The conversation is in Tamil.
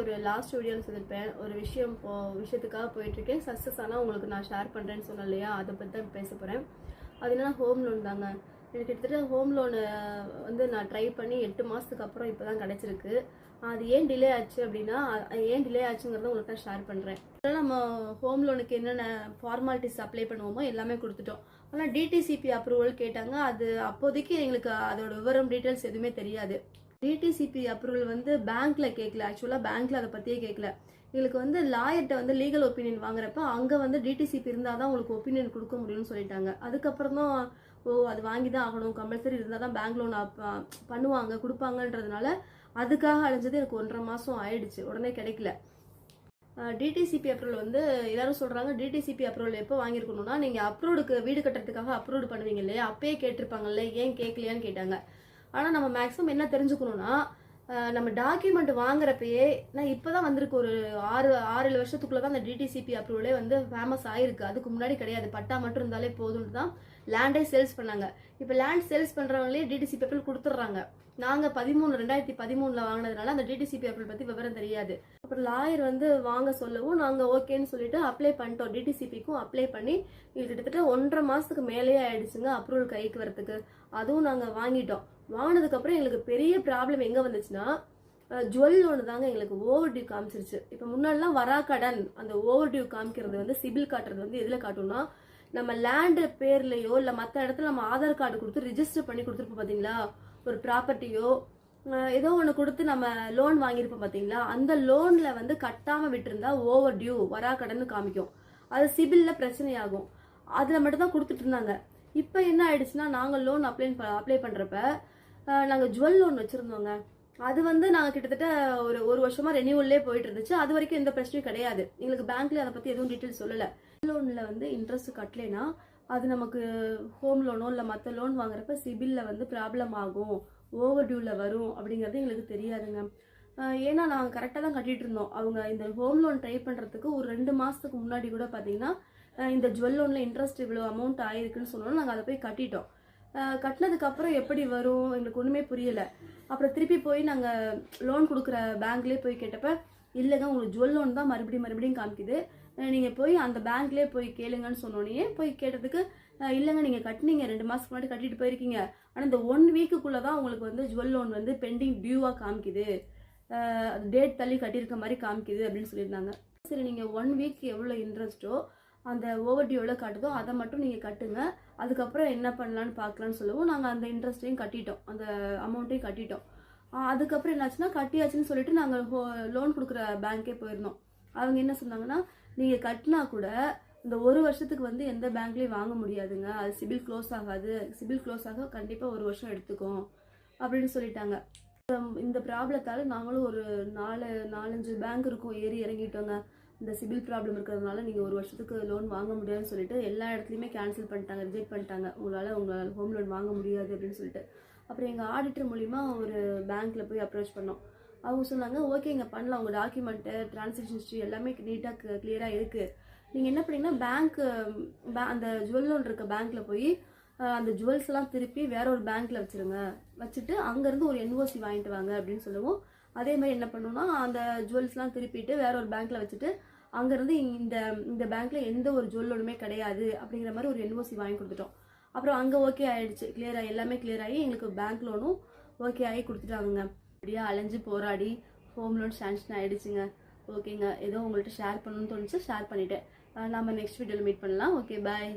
ஒரு லாஸ்ட் வீடியோவில் சொல்லியிருப்பேன், ஒரு விஷயத்துக்காக போயிட்டுருக்கேன், சக்ஸஸ் ஆனால் உங்களுக்கு நான் ஷேர் பண்ணுறேன்னு சொன்னேன் இல்லையா, அதை பற்றி தான் பேச போகிறேன். அது என்னன்னா ஹோம் லோன் தாங்க. எனக்கு கிட்டத்தட்ட ஹோம் லோனு வந்து நான் ட்ரை பண்ணி 8 மாதத்துக்கு அப்புறம் இப்போ தான் கிடச்சிருக்கு. அது ஏன் டிலே ஆச்சு அப்படின்னா, ஏன் டிலே ஆச்சுங்கிறத உங்களுக்கு நான் ஷேர் பண்ணுறேன். அதனால் நம்ம ஹோம் லோனுக்கு என்னென்ன ஃபார்மாலிட்டிஸ் அப்ளை பண்ணுவோமோ எல்லாமே கொடுத்துட்டோம். ஆனால் டிடிசிபி அப்ரூவல் கேட்டாங்க. அது அப்போதைக்கு எங்களுக்கு அதோட விவரம் டீட்டெயில்ஸ் எதுவுமே தெரியாது. டிடிசிபி அப்ரூவல் வந்து பேங்க்ல கேட்கல. ஆக்சுவலாக பேங்க்ல அதை பற்றியே கேட்கல. எங்களுக்கு வந்து லாயர்கிட்ட வந்து லீகல் ஒப்பீனியன் வாங்குறப்ப அங்கே வந்து டிடிசிபி இருந்தால் தான் உங்களுக்கு ஒப்பீனியன் கொடுக்க முடியும்னு சொல்லிட்டாங்க. அதுக்கப்புறம் தான் அது வாங்கி தான் ஆகணும், கம்பல்சரி இருந்தால் தான் பேங்க் லோன் பண்ணுவாங்க கொடுப்பாங்கன்றதுனால அதுக்காக அடைஞ்சது எனக்கு 1.5 மாதம் ஆயிடுச்சு. உடனே கிடைக்கல. டிடிசிபி அப்ரூவல் வந்து எல்லாரும் சொல்கிறாங்க, டிடிசிபி அப்ரூவல் எப்போ வாங்கியிருக்கணும்னா நீங்கள் அப்ரூவ்டுக்கு வீடு கட்டுறதுக்காக அப்ரூவ்டு பண்ணுவீங்க இல்லையா, அப்பயே கேட்டிருப்பாங்கல்ல, ஏன் கேட்கலையான்னு கேட்டாங்க. ஆனால் நம்ம மேக்ஸிமம் என்ன தெரிஞ்சுக்கணும்னா, நம்ம டாக்குமெண்ட் வாங்குறப்பயே நான் இப்போ தான் வந்திருக்கு, ஒரு 6-7 வருஷத்துக்குள்ளே தான் அந்த டிடிசிபி அப்ரூவலே வந்து ஃபேமஸ் ஆயிருக்கு. அதுக்கு முன்னாடி கிடையாது. பட்டா மட்டும் இருந்தாலே போதும்னு தான் லேண்டே சேல்ஸ் பண்ணாங்க. இப்போ லேண்ட் சேல்ஸ் பண்ணுறவங்களே டிடிசிபி அப்ரூவல் கொடுத்துட்றாங்க. நாங்கள் 2013 வாங்கினதுனால அந்த டிடிசிபி அப்ரூவல் பற்றி விவரம் தெரியாது. அப்புறம் லாயர் வந்து வாங்க சொல்லவும் நாங்கள் ஓகேன்னு சொல்லிட்டு அப்ளை பண்ணிட்டோம். டிடிசிபிக்கும் அப்ளை பண்ணி கிட்டத்தட்ட 1.5 மாதத்துக்கு மேலேயே ஆயிடுச்சுங்க அப்ரூவல் கைக்கு வரத்துக்கு. அதுவும் நாங்கள் வாங்கிட்டோம். வாங்கினதுக்கப்புறம் எங்களுக்கு பெரிய ப்ராப்ளம் எங்கே வந்துச்சுன்னா, ஜுவல் லோனு தாங்க எங்களுக்கு ஓவர் டியூ காமிச்சிருச்சு. இப்போ முன்னாடிலாம் வரா கடன் அந்த ஓவர் டியூ காமிக்கிறது வந்து சிபில் காட்டுறது வந்து எதில் காட்டும்னா, நம்ம லேண்டு பேர்லையோ இல்லை மற்ற இடத்துல நம்ம ஆதார் கார்டு கொடுத்து ரிஜிஸ்டர் பண்ணி கொடுத்துருப்போம் பார்த்தீங்களா, ஒரு ப்ராப்பர்ட்டியோ ஏதோ ஒன்று கொடுத்து நம்ம லோன் வாங்கியிருப்போம் பார்த்தீங்களா, அந்த லோனில் வந்து கட்டாமல் விட்டுருந்தா ஓவர் டியூ வரா கடன் காமிக்கும். அது சிபிலில் பிரச்சனையாகும். அதில் மட்டும் தான் கொடுத்துட்டு இருந்தாங்க. இப்போ என்ன ஆயிடுச்சுன்னா, நாங்கள் லோன் அப்ளை பண்ணுறப்ப நாங்கள் ஜுவல் லோன் வச்சுருந்தோங்க. அது வந்து நாங்கள் கிட்டத்தட்ட ஒரு வருஷமாக ரெனியூவல்லே போயிட்டு இருந்துச்சு. அது வரைக்கும் எந்த பிரச்சனையும் கிடையாது. எங்களுக்கு பேங்க்ல அதை பற்றி எதுவும் டீட்டெயில்ஸ் சொல்லலை. லோனில் வந்து இன்ட்ரெஸ்ட் கட்டலைன்னா அது நமக்கு ஹோம் லோனோ இல்லை மற்ற லோன் வாங்குறப்ப சிபிலில் வந்து ப்ராப்ளம் ஆகும், ஓவர் டியூவில் வரும் அப்படிங்கிறது எங்களுக்கு தெரியாதுங்க. ஏன்னா நாங்கள் கரெக்டாக தான் கட்டிட்டு இருந்தோம். அவங்க இந்த ஹோம் லோன் ட்ரை பண்ணுறதுக்கு ஒரு 2 மாதத்துக்கு முன்னாடி கூட பார்த்தீங்கன்னா, இந்த ஜுவல் லோனில் இன்ட்ரெஸ்ட் இவ்வளோ அமௌண்ட் ஆயிருக்குன்னு சொன்னோம். நாங்கள் அதை போய் கட்டிட்டோம். கட்டினதுக்கப்புறம் எப்படி வரும் எங்களுக்கு ஒன்றுமே புரியலை. அப்புறம் திருப்பி போய் நாங்கள் லோன் கொடுக்குற பேங்க்லேயே போய் கேட்டப்ப, இல்லைங்க உங்களுக்கு ஜுவல் லோன் தான் மறுபடியும் காமிக்குது, நீங்கள் போய் அந்த பேங்க்லேயே போய் கேளுங்கன்னு சொன்னோன்னே போய் கேட்டதுக்கு, இல்லைங்க நீங்கள் கட்டினீங்க 2 மாதத்துக்கு முன்னாடி கட்டிட்டு போயிருக்கீங்க, ஆனால் இந்த 1 வீக்குக்குள்ளே தான் உங்களுக்கு வந்து ஜுவல் லோன் வந்து பெண்டிங் டியூவாக காமிக்குது, டேட் தள்ளி கட்டியிருக்க மாதிரி காமிக்குது அப்படின்னு சொல்லியிருந்தாங்க. சரி, நீங்கள் 1 வீக் எவ்வளோ இன்ட்ரெஸ்ட்டோ அந்த ஓவர் டியூ எவ்வளோ காட்டுதோ அதை மட்டும் நீங்கள் கட்டுங்க, அதுக்கப்புறம் என்ன பண்ணலான்னு பார்க்கலான்னு சொல்லவும் நாங்கள் அந்த இன்ட்ரெஸ்ட்டையும் கட்டிட்டோம், அந்த அமௌண்ட்டையும் கட்டிட்டோம். அதுக்கப்புறம் என்னாச்சுன்னா, கட்டியாச்சுன்னு சொல்லிட்டு நாங்கள் லோன் கொடுக்குற பேங்க்கே போயிருந்தோம். அவங்க என்ன சொன்னாங்கன்னா, நீங்கள் கட்டினா கூட இந்த 1 வருஷத்துக்கு வந்து எந்த பேங்க்லேயும் வாங்க முடியாதுங்க, அது சிபில் க்ளோஸ் ஆகாது, சிபில் க்ளோஸ் ஆக கண்டிப்பாக 1 வருஷம் எடுத்துக்கும் அப்படின்னு சொல்லிட்டாங்க. இந்த ப்ராப்ளத்தால் நாங்களும் ஒரு 4-5 பேங்க் இருக்கும் ஏறி இறங்கிட்டோங்க. இந்த சிபில் ப்ராப்ளம் இருக்கிறதுனால நீங்கள் 1 வருஷத்துக்கு லோன் வாங்க முடியாதுன்னு சொல்லிட்டு எல்லா இடத்துலையுமே கேன்சல் பண்ணிட்டாங்க, ரிஜெக்ட் பண்ணிட்டாங்க, உங்களால் ஹோம் லோன் வாங்க முடியாது அப்படின்னு சொல்லிட்டு. அப்புறம் எங்கள் ஆடிட்டர் மூலிமா ஒரு பேங்க்கில் போய் அப்ரோச் பண்ணோம். அவங்க சொன்னாங்க, ஓகேங்க பண்ணலாம், உங்கள் டாக்குமெண்ட்டு டிரான்சாக்ஷன் ஹிஸ்ட்ரி எல்லாமே நீட்டாக கிளியராக இருக்குது, நீங்கள் என்ன பண்ணீங்கன்னா அந்த ஜுவல் லோன் இருக்க பேங்க்கில் போய் அந்த ஜுவல்ஸ்லாம் திருப்பி வேற ஒரு பேங்க்கில் வச்சுட்டு அங்கேருந்து ஒரு என்ஓசி வாங்கிட்டு வாங்க அப்படின்னு சொல்லுவோம். அதே மாதிரி என்ன பண்ணோம்னா, அந்த ஜுவல்ஸ்லாம் திருப்பிட்டு வேற ஒரு பேங்க்கில் வச்சுட்டு அங்கேருந்து இந்த பேங்க்கில் எந்த ஒரு ஜுவல் லோனுமே கிடையாது அப்படிங்கிற மாதிரி ஒரு என்ஓசி வாங்கி கொடுத்துட்டோம். அப்புறம் அங்கே ஓகே ஆயிடுச்சு, எல்லாமே கிளியர் ஆகி எங்களுக்கு பேங்க் லோனும் ஓகே ஆகி கொடுத்துட்டாங்க. அப்படியே அலைஞ்சு போராடி ஹோம் லோன் சாங்ஷன் ஆயிடுச்சுங்க. ஓகேங்க, ஏதோ உங்கள்கிட்ட ஷேர் பண்ணணும்னு தோணுச்சு, ஷேர் பண்ணிட்டேன். நம்ம நெக்ஸ்ட் வீடியோவில் மீட் பண்ணலாம். ஓகே, பாய்.